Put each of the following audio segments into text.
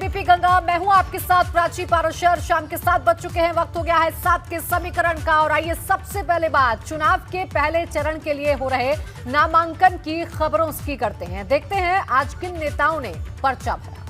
ABP Ganga. मैं हूं आपके साथ प्राची पाराशर। शाम के 7 बज चुके हैं, वक्त हो गया है 7 के समीकरण का। और आइए सबसे पहले बात चुनाव के पहले चरण के लिए हो रहे नामांकन की खबरों की करते हैं। देखते हैं आज किन नेताओं ने पर्चा भरा।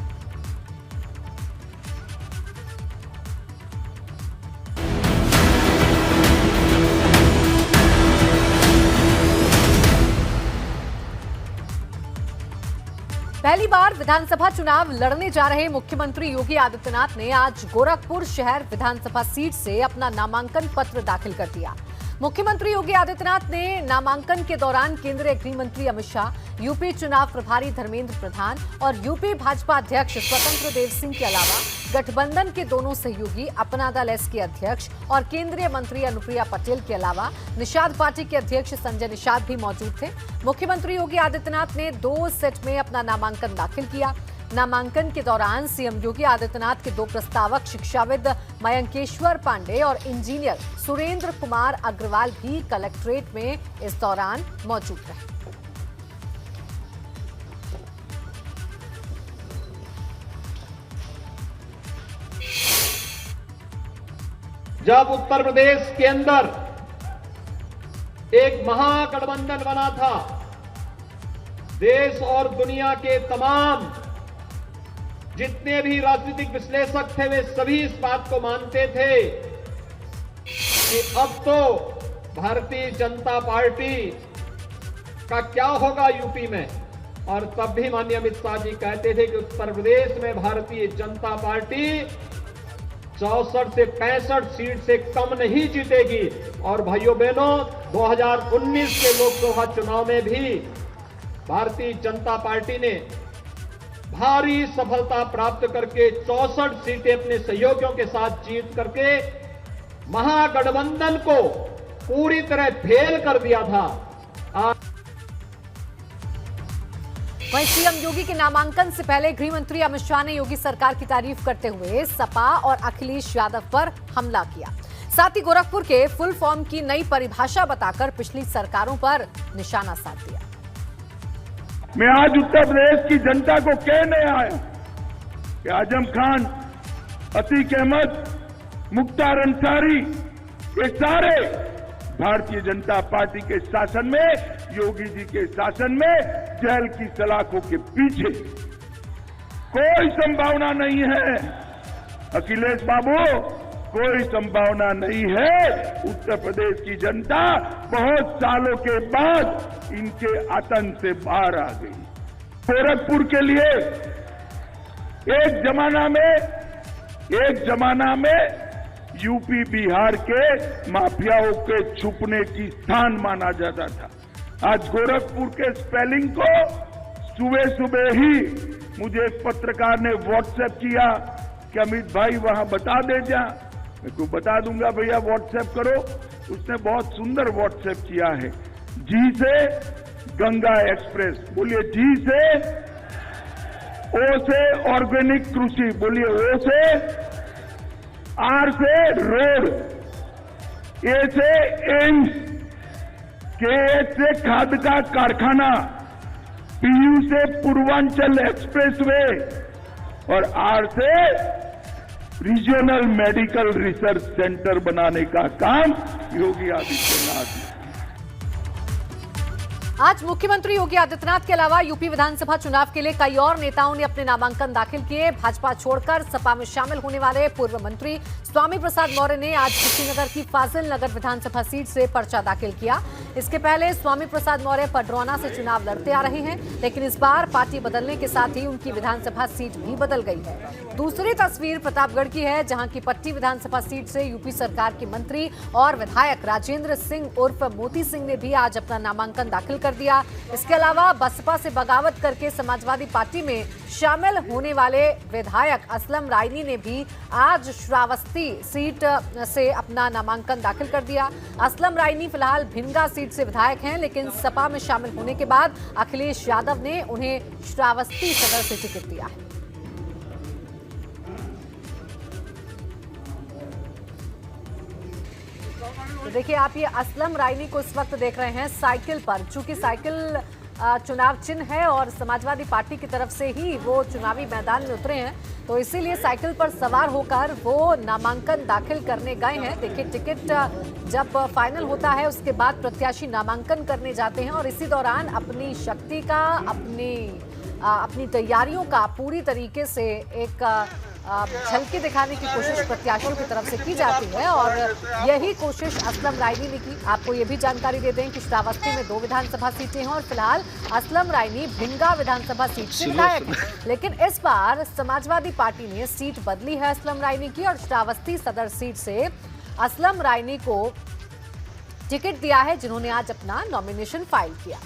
पहली बार विधानसभा चुनाव लड़ने जा रहे मुख्यमंत्री योगी आदित्यनाथ ने आज गोरखपुर शहर विधानसभा सीट से अपना नामांकन पत्र दाखिल कर दिया। मुख्यमंत्री योगी आदित्यनाथ ने नामांकन के दौरान केंद्रीय गृह मंत्री अमित शाह, यूपी चुनाव प्रभारी धर्मेंद्र प्रधान और यूपी भाजपा अध्यक्ष स्वतंत्र देव सिंह के अलावा गठबंधन के दोनों सहयोगी, अपना दल एस के अध्यक्ष और केंद्रीय मंत्री अनुप्रिया पटेल के अलावा निषाद पार्टी के अध्यक्ष संजय निषाद भी मौजूद थे। मुख्यमंत्री योगी आदित्यनाथ ने 2 सेट में अपना नामांकन दाखिल किया। नामांकन के दौरान सीएम योगी आदित्यनाथ के 2 प्रस्तावक शिक्षाविद मयंकेश्वर पांडे और इंजीनियर सुरेंद्र कुमार अग्रवाल भी कलेक्ट्रेट में इस दौरान मौजूद रहे। जब उत्तर प्रदेश के अंदर एक महागठबंधन बना था, देश और दुनिया के तमाम जितने भी राजनीतिक विश्लेषक थे वे सभी इस बात को मानते थे कि अब तो भारतीय जनता पार्टी का क्या होगा यूपी में। और तब भी माननीय अमित शाह जी कहते थे कि उत्तर प्रदेश में भारतीय जनता पार्टी 64 से 65 सीट से कम नहीं जीतेगी। और भाइयों बहनों, 2019 के लोकसभा चुनाव में भी भारतीय जनता पार्टी ने भारी सफलता प्राप्त करके 64 सीटें अपने सहयोगियों के साथ जीत करके महागठबंधन को पूरी तरह फेल कर दिया था। वहीं सीएम योगी के नामांकन से पहले गृह मंत्री अमित शाह ने योगी सरकार की तारीफ करते हुए सपा और अखिलेश यादव पर हमला किया। साथ ही गोरखपुर के फुल फॉर्म की नई परिभाषा बताकर पिछली सरकारों पर निशाना साध दिया। मैं आज उत्तर प्रदेश की जनता को कहने आया कि आजम खान, अतीक अहमद, मुख्तार अंसारी, ये सारे भारतीय जनता पार्टी के शासन में, योगी जी के शासन में जेल की सलाखों के पीछे कोई संभावना नहीं है। अखिलेश बाबू, कोई संभावना नहीं है। उत्तर प्रदेश की जनता बहुत सालों के बाद इनके आतंक से बाहर आ गई। गोरखपुर के लिए एक जमाना में यूपी बिहार के माफियाओं के छुपने की स्थान माना जाता था। आज गोरखपुर के स्पेलिंग को सुबह सुबह ही मुझे एक पत्रकार ने व्हाट्सएप किया कि अमित भाई वहां बता दे जा। मैं को बता दूंगा भैया, व्हाट्सएप करो। उसने बहुत सुंदर व्हाट्सएप किया है। जी से गंगा एक्सप्रेस, बोलिए जी से। ओ से ऑर्गेनिक कृषि, बोलिए ओ से। आर से रोड, ए से एम्स, के से खाद का कारखाना, पीयू से पूर्वांचल एक्सप्रेसवे और आर से रीजनल मेडिकल रिसर्च सेंटर बनाने का काम योगी आदित्यनाथ ने। आज मुख्यमंत्री योगी आदित्यनाथ के अलावा यूपी विधानसभा चुनाव के लिए कई और नेताओं ने अपने नामांकन दाखिल किए। भाजपा छोड़कर सपा में शामिल होने वाले पूर्व मंत्री स्वामी प्रसाद मौर्य ने आज कुशीनगर की फाजिल नगर विधानसभा सीट से पर्चा दाखिल किया। इसके पहले स्वामी प्रसाद मौर्य पडरौना से चुनाव लड़ते आ रहे हैं, लेकिन इस बार पार्टी बदलने के साथ ही उनकी विधानसभा सीट भी बदल गई है। दूसरी तस्वीर प्रतापगढ़ की है, जहां की पट्टी विधानसभा सीट से यूपी सरकार के मंत्री और विधायक राजेंद्र सिंह उर्फ मोती सिंह ने भी आज अपना नामांकन दाखिल कर दिया। इसके अलावा बसपा से बगावत करके समाजवादी पार्टी में शामिल होने वाले विधायक असलम रायनी ने भी आज श्रावस्ती सीट से अपना नामांकन दाखिल कर दिया। असलम रायनी फिलहाल भिनगा सीट से विधायक हैं, लेकिन सपा में शामिल होने के बाद अखिलेश यादव ने उन्हें श्रावस्ती सदर से टिकट दिया है। तो देखिए आप, ये असलम रायनी को इस वक्त देख रहे हैं साइकिल पर। चूंकि साइकिल चुनाव चिन्ह है और समाजवादी पार्टी की तरफ से ही वो चुनावी मैदान में उतरे हैं, तो इसीलिए साइकिल पर सवार होकर वो नामांकन दाखिल करने गए हैं। देखिए, टिकट जब फाइनल होता है उसके बाद प्रत्याशी नामांकन करने जाते हैं और इसी दौरान अपनी शक्ति का, अपनी तैयारियों का पूरी तरीके से एक झलकी दिखाने की कोशिश प्रत्याशियों की तरफ से की जाती है और यही कोशिश असलम रायनी ने की। आपको ये भी जानकारी दे दें कि श्रावस्ती में 2 विधानसभा सीटें हैं और फिलहाल असलम रायनी भिंगा विधानसभा सीट से विधायक हैं। लेकिन इस बार समाजवादी पार्टी ने सीट बदली है असलम रायनी की और श्रावस्ती सदर सीट से असलम रायनी को टिकट दिया है, जिन्होंने आज अपना नॉमिनेशन फाइल किया।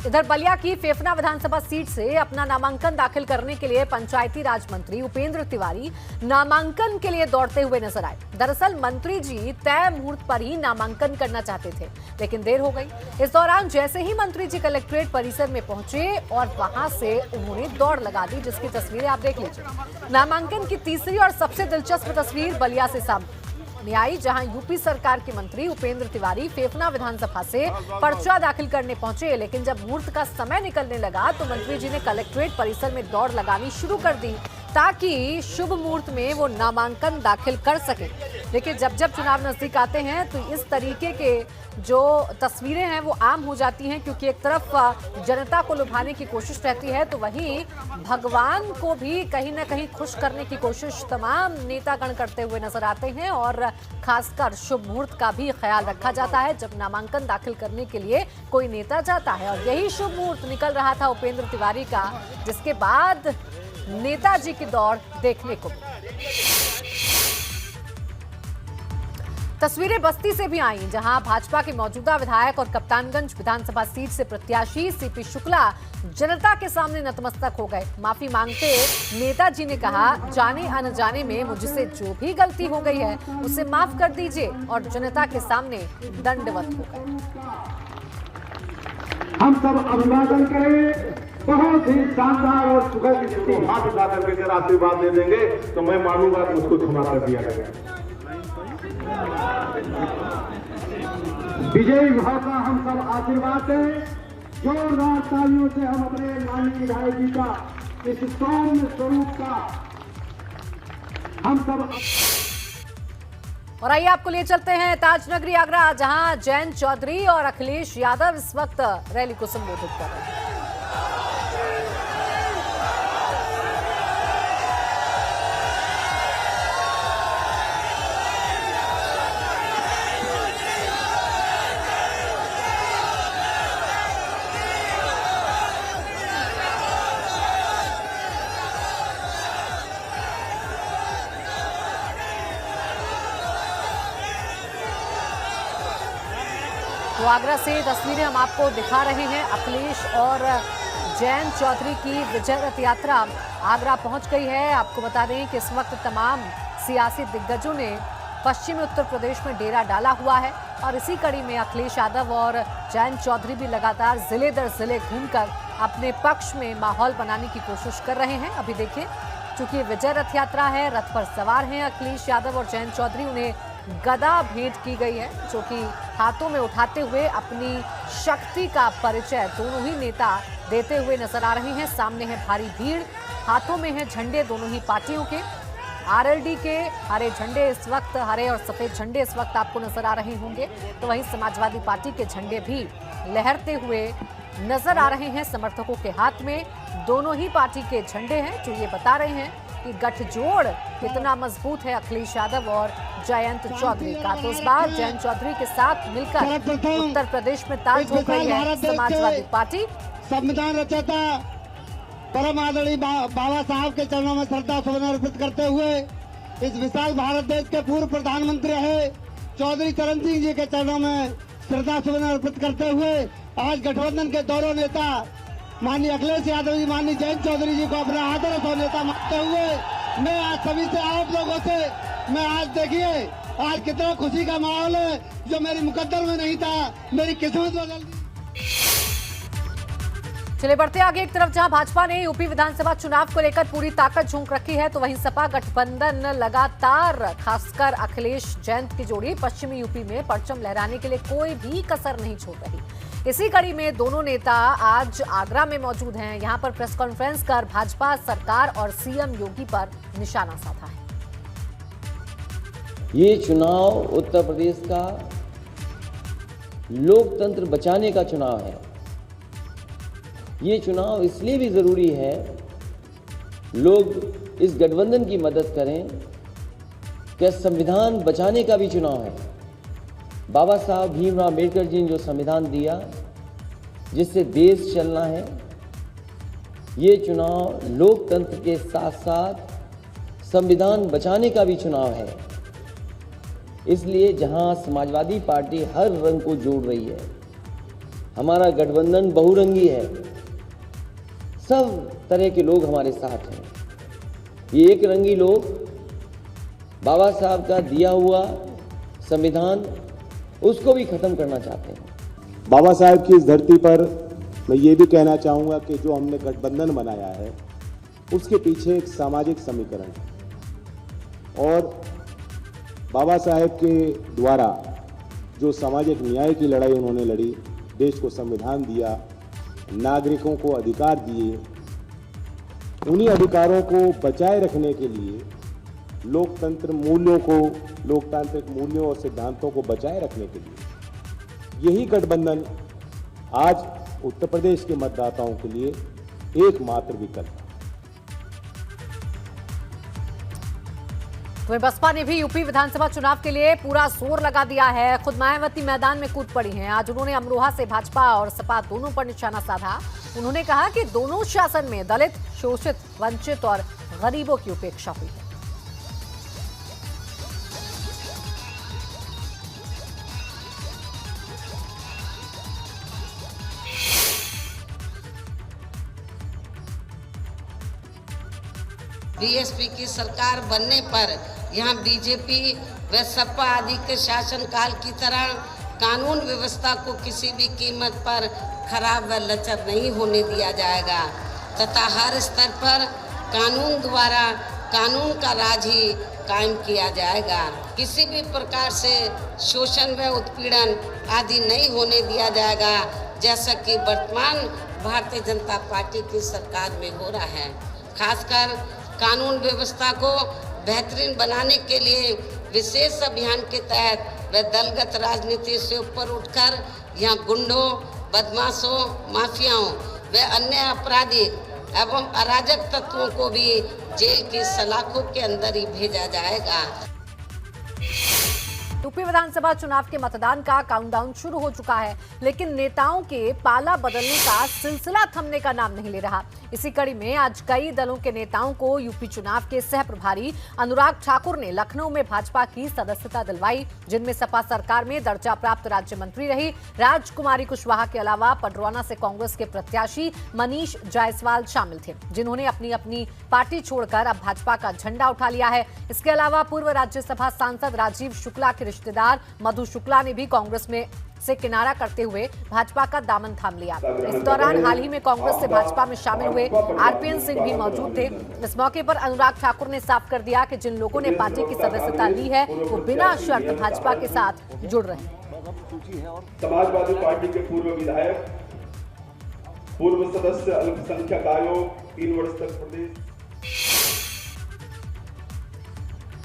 इधर बलिया की फेफना विधानसभा सीट से अपना नामांकन दाखिल करने के लिए पंचायती राज मंत्री उपेंद्र तिवारी नामांकन के लिए दौड़ते हुए नजर आए। दरअसल मंत्री जी तय मुहूर्त पर ही नामांकन करना चाहते थे, लेकिन देर हो गई। इस दौरान जैसे ही मंत्री जी कलेक्ट्रेट परिसर में पहुंचे और वहां से उन्होंने दौड़ लगा दी, जिसकी तस्वीरें आप देख लीजिए। नामांकन की तीसरी और सबसे दिलचस्प तस्वीर बलिया से सामने आई, जहां यूपी सरकार के मंत्री उपेंद्र तिवारी फेफना विधानसभा से पर्चा दाखिल करने पहुंचे, लेकिन जब मुहूर्त का समय निकलने लगा तो मंत्री जी ने कलेक्ट्रेट परिसर में दौड़ लगानी शुरू कर दी ताकि शुभ मुहूर्त में वो नामांकन दाखिल कर सके। देखिए, जब जब चुनाव नजदीक आते हैं तो इस तरीके के जो तस्वीरें हैं वो आम हो जाती हैं, क्योंकि एक तरफ जनता को लुभाने की कोशिश रहती है तो वहीं भगवान को भी कहीं ना कहीं खुश करने की कोशिश तमाम नेतागण करते हुए नजर आते हैं और खासकर शुभ मुहूर्त का भी ख्याल रखा जाता है जब नामांकन दाखिल करने के लिए कोई नेता जाता है। और यही शुभ मुहूर्त निकल रहा था उपेंद्र तिवारी का, जिसके बाद नेताजी की दौड़ देखने को तस्वीरें बस्ती से भी आई, जहां भाजपा के मौजूदा विधायक और कप्तानगंज विधानसभा सीट से प्रत्याशी सीपी शुक्ला जनता के सामने नतमस्तक हो गए। माफी मांगते नेताजी ने कहा, जाने अनजाने में मुझसे जो भी गलती हो गई है उसे माफ कर दीजिए, और जनता के सामने दंडवत हो गए। हम सब अभिवादन करें, बहुत ही शानदार और सुखद स्थिति हाथ उठा करके अगर आशीर्वाद दे देंगे तो मैं मानूंगा कि उसको क्षमा कर दिया गया। विजयी भाव का हम सब आशीर्वाद दें, जोरदार तालियों से हम अपने माननीय विधायक जी का इस सौम्य स्वरूप का हम सब। और आइए आपको ले चलते हैं ताजनगरी आगरा, जहां जयंत चौधरी और अखिलेश यादव इस वक्त रैली को संबोधित कर रहे हैं। तो आगरा से तस्वीरें हम आपको दिखा रहे हैं। अखिलेश और जयंत चौधरी की विजय रथ यात्रा आगरा पहुंच गई है। आपको बता दें कि इस वक्त तमाम सियासी दिग्गजों ने पश्चिमी उत्तर प्रदेश में डेरा डाला हुआ है और इसी कड़ी में अखिलेश यादव और जयंत चौधरी भी लगातार जिले दर जिले घूमकर अपने पक्ष में माहौल बनाने की कोशिश कर रहे हैं। अभी देखिए, चूंकि विजय रथ यात्रा है, रथ पर सवार हैं अखिलेश यादव और जयंत चौधरी, उन्हें गदा भेंट की गई है, जो कि हाथों में उठाते हुए अपनी शक्ति का परिचय दोनों ही नेता देते हुए नजर आ रहे हैं। सामने है भारी भीड़, हाथों में है झंडे दोनों ही पार्टियों के। आरएलडी के हरे झंडे इस वक्त, हरे और सफेद झंडे इस वक्त आपको नजर आ रहे होंगे, तो वहीं समाजवादी पार्टी के झंडे भी लहरते हुए नजर आ रहे हैं समर्थकों के हाथ में। दोनों ही पार्टी के झंडे हैं जो ये बता रहे हैं कि गठजोड़ कितना मजबूत है अखिलेश यादव और जयंत चौधरी का। तो इस बार जयंत चौधरी के साथ मिलकर उत्तर प्रदेश में ताल ठोक रही है समाजवादी पार्टी। संविधान रचयिता परम आदरणीय बाबा साहब के चरणों में श्रद्धा सुमन अर्पित करते हुए, इस विशाल भारत देश के पूर्व प्रधानमंत्री रहे चौधरी चरण सिंह जी के चरणों में श्रद्धा सुमन अर्पित करते हुए, आज गठबंधन के दोनों नेता माननीय अखिलेश यादव जी, माननीय जयंत चौधरी जी को अपना आदर्श और नेता मानते हुए, मैं आज सभी से, आप लोगों से, मैं आज देखिए आज कितना खुशी का माहौल है, जो मेरी मुकद्दर में नहीं था, मेरी किस्मत बदल दी। चले बढ़ते आगे। एक तरफ जहां भाजपा ने यूपी विधानसभा चुनाव को लेकर पूरी ताकत झोंक रखी है, तो वहीं सपा गठबंधन लगातार, खासकर अखिलेश जयंत की जोड़ी पश्चिमी यूपी में परचम लहराने के लिए कोई भी कसर नहीं छोड़ रही। इसी कड़ी में दोनों नेता आज आगरा में मौजूद हैं। यहां पर प्रेस कॉन्फ्रेंस कर भाजपा सरकार और सीएम योगी पर निशाना साधा है। ये चुनाव उत्तर प्रदेश का लोकतंत्र बचाने का चुनाव है। ये चुनाव इसलिए भी जरूरी है, लोग इस गठबंधन की मदद करें कि संविधान बचाने का भी चुनाव है। बाबा साहब भीमराव अम्बेडकर जी ने जो संविधान दिया, जिससे देश चलना है, ये चुनाव लोकतंत्र के साथ साथ संविधान बचाने का भी चुनाव है। इसलिए जहां समाजवादी पार्टी हर रंग को जोड़ रही है, हमारा गठबंधन बहुरंगी है, सब तरह के लोग हमारे साथ हैं। ये एक रंगी लोग बाबा साहब का दिया हुआ संविधान, उसको भी खत्म करना चाहते हैं। बाबा साहब की इस धरती पर मैं ये भी कहना चाहूँगा कि जो हमने गठबंधन बनाया है, उसके पीछे एक सामाजिक समीकरण है और बाबा साहेब के द्वारा जो सामाजिक न्याय की लड़ाई उन्होंने लड़ी, देश को संविधान दिया, नागरिकों को अधिकार दिए, उन्हीं अधिकारों को बचाए रखने के लिए लोकतंत्र मूल्यों को, लोकतांत्रिक मूल्यों और सिद्धांतों को बचाए रखने के लिए यही गठबंधन आज उत्तर प्रदेश के मतदाताओं के लिए एकमात्र विकल्प है। वहीं बसपा ने भी यूपी विधानसभा चुनाव के लिए पूरा जोर लगा दिया है। खुद मायावती मैदान में कूद पड़ी हैं। आज उन्होंने अमरोहा से भाजपा और सपा दोनों पर निशाना साधा। उन्होंने कहा कि दोनों शासन में दलित, शोषित, वंचित और गरीबों की उपेक्षा हुई है। बीएसपी की सरकार बनने पर यहाँ बीजेपी व सपा आदि के शासनकाल की तरह कानून व्यवस्था को किसी भी कीमत पर खराब व लचर नहीं होने दिया जाएगा तथा हर स्तर पर कानून द्वारा कानून का राज ही कायम किया जाएगा। किसी भी प्रकार से शोषण व उत्पीड़न आदि नहीं होने दिया जाएगा, जैसा कि वर्तमान भारतीय जनता पार्टी की सरकार में हो रहा है। खासकर कानून व्यवस्था को बेहतरीन बनाने के लिए विशेष अभियान के तहत वे दलगत राजनीति से ऊपर उठकर यहाँ गुंडों, बदमाशों, माफियाओं व अन्य आपराधिक एवं अराजक तत्वों को भी जेल की सलाखों के अंदर ही भेजा जाएगा। यूपी विधानसभा चुनाव के मतदान का काउंटडाउन शुरू हो चुका है, लेकिन नेताओं के पाला बदलने का सिलसिला थमने का नाम नहीं ले रहा। इसी कड़ी में आज कई दलों के नेताओं को यूपी चुनाव के सह प्रभारी अनुराग ठाकुर ने लखनऊ में भाजपा की सदस्यता दिलवाई, जिनमें सपा सरकार में दर्जा प्राप्त राज्य मंत्री रही राजकुमारी कुशवाहा के अलावा पडरौना से कांग्रेस के प्रत्याशी मनीष जायसवाल शामिल थे, जिन्होंने अपनी अपनी पार्टी छोड़कर अब भाजपा का झंडा उठा लिया है। इसके अलावा पूर्व राज्यसभा सांसद राजीव शुक्ला के रिश्तेदार मधु शुक्ला ने भी कांग्रेस में से किनारा करते हुए भाजपा का दामन थाम लिया। इस दौरान हाल ही में कांग्रेस से भाजपा में शामिल हुए आरपीएन सिंह भी मौजूद थे। इस मौके पर अनुराग ठाकुर ने साफ कर दिया कि जिन लोगों ने पार्टी की सदस्यता ली है वो बिना शर्त भाजपा के साथ जुड़ रहे हैं। समाजवादी पार्टी के पूर्व विधायक, पूर्व सदस्य अल्पसंख्यक आयोग, 3 वर्ष तक प्रदेश।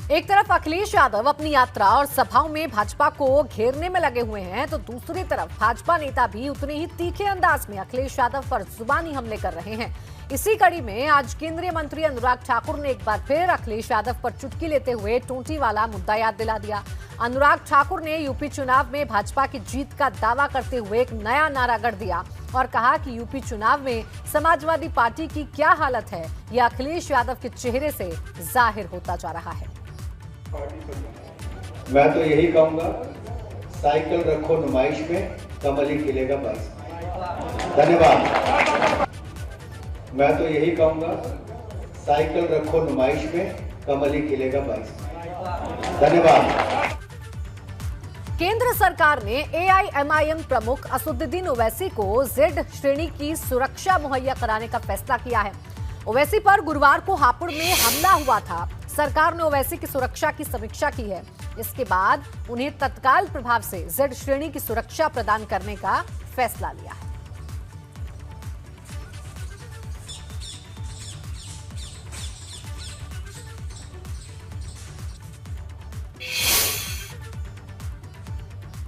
एक तरफ अखिलेश यादव अपनी यात्रा और सभाओं में भाजपा को घेरने में लगे हुए हैं, तो दूसरी तरफ भाजपा नेता भी उतने ही तीखे अंदाज में अखिलेश यादव पर जुबानी हमले कर रहे हैं। इसी कड़ी में आज केंद्रीय मंत्री अनुराग ठाकुर ने एक बार फिर अखिलेश यादव पर चुटकी लेते हुए टोंटी वाला मुद्दा याद दिला दिया। अनुराग ठाकुर ने यूपी चुनाव में भाजपा की जीत का दावा करते हुए एक नया नारा गढ़ दिया और कहा कि यूपी चुनाव में समाजवादी पार्टी की क्या हालत है, यह अखिलेश यादव के चेहरे से जाहिर होता जा रहा है। मैं तो यही कहूंगा, साइकिल रखो नुमाइश में, कमल ही खिलेगा 22 में। धन्यवाद। मैं तो यही कहूंगा, साइकिल रखो नुमाइश में, कमल ही खिलेगा 22 में। धन्यवाद। केंद्र सरकार ने एआईएमआईएम प्रमुख असदुद्दीन ओवैसी को जेड श्रेणी की सुरक्षा मुहैया कराने का फैसला किया है। ओवैसी पर गुरुवार को हापुड़ में हमला हुआ था। सरकार ने ओवैसी की सुरक्षा की समीक्षा की है। इसके बाद उन्हें तत्काल प्रभाव से जेड श्रेणी की सुरक्षा प्रदान करने का फैसला लिया है।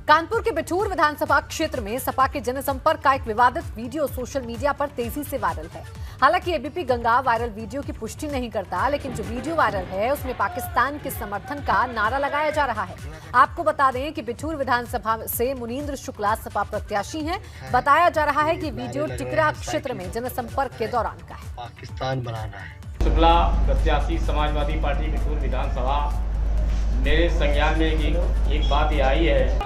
कानपुर के बिठूर विधानसभा क्षेत्र में सपा के जनसंपर्क का एक विवादित वीडियो सोशल मीडिया पर तेजी से वायरल है। हालांकि एबीपी गंगा वायरल वीडियो की पुष्टि नहीं करता, लेकिन जो वीडियो वायरल है उसमें पाकिस्तान के समर्थन का नारा लगाया जा रहा है। आपको बता दें कि बिठूर विधानसभा से मुनींद्र शुक्ला सपा प्रत्याशी हैं। बताया जा रहा है कि वीडियो टिकरा क्षेत्र में जनसंपर्क के दौरान का है। पाकिस्तान बनाना है। शुक्ला प्रत्याशी समाजवादी पार्टी बिठूर विधानसभा, मेरे संज्ञान में एक बात ये आई है।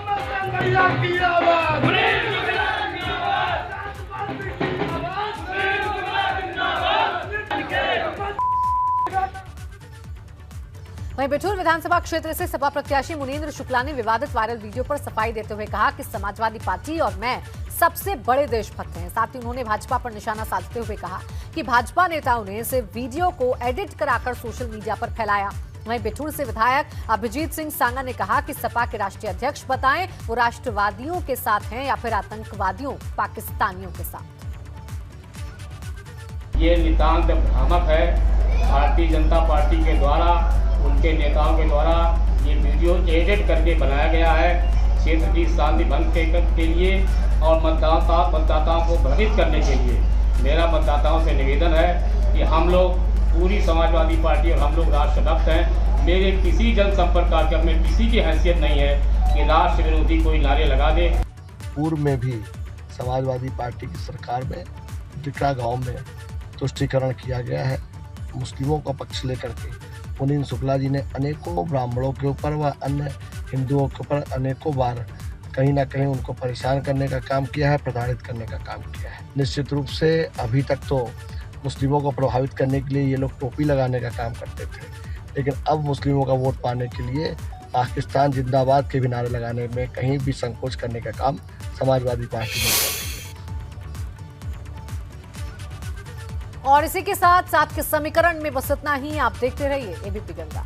वहीं बिठूर विधानसभा क्षेत्र से सपा प्रत्याशी मुनींद्र शुक्ला ने विवादित वायरल वीडियो पर सफाई देते हुए कहा कि समाजवादी पार्टी और मैं सबसे बड़े देशभक्त हैं। साथ ही उन्होंने भाजपा पर निशाना साधते हुए कहा कि भाजपा नेताओं ने इस वीडियो को एडिट कराकर सोशल मीडिया पर फैलाया। वहीं बिठूर से विधायक अभिजीत सिंह सांगा ने कहा कि सपा के राष्ट्रीय अध्यक्ष बताएं वो राष्ट्रवादियों के साथ हैं या फिर आतंकवादियों पाकिस्तानियों के साथ। ये नितांत भ्रामक है। भारतीय जनता पार्टी के द्वारा, उनके नेताओं के द्वारा ये वीडियो एडिट करके बनाया गया है क्षेत्र की शांति भंग के लिए और मतदाताओं को भ्रमित करने के लिए। मेरा मतदाताओं से निवेदन है कि हम लोग पूरी समाजवादी पार्टी और हम लोग राष्ट्रभक्त हैं। मेरे किसी जनसंपर्क कार्यक्रम में किसी की हैसियत नहीं है कि राष्ट्र विरोधी कोई नारे लगा दे। पूर्व में भी समाजवादी पार्टी की सरकार में टिकरा गांव में तुष्टीकरण किया गया है। मुस्लिमों का पक्ष लेकर के मुनींद्र शुक्ला जी ने अनेकों ब्राह्मणों के ऊपर व अन्य हिंदुओं के ऊपर अनेकों बार कहीं ना कहीं उनको परेशान करने का काम किया है, प्रताड़ित करने का काम किया है। निश्चित रूप से अभी तक तो मुस्लिमों को प्रभावित करने के लिए ये लोग टोपी लगाने का काम करते थे, लेकिन अब मुस्लिमों का वोट पाने के लिए पाकिस्तान जिंदाबाद के भी नारे लगाने में कहीं भी संकोच करने का काम समाजवादी पार्टी ने किया। और इसी के साथ के समीकरण में बस इतना ही। आप देखते रहिए एबीपी गंगा।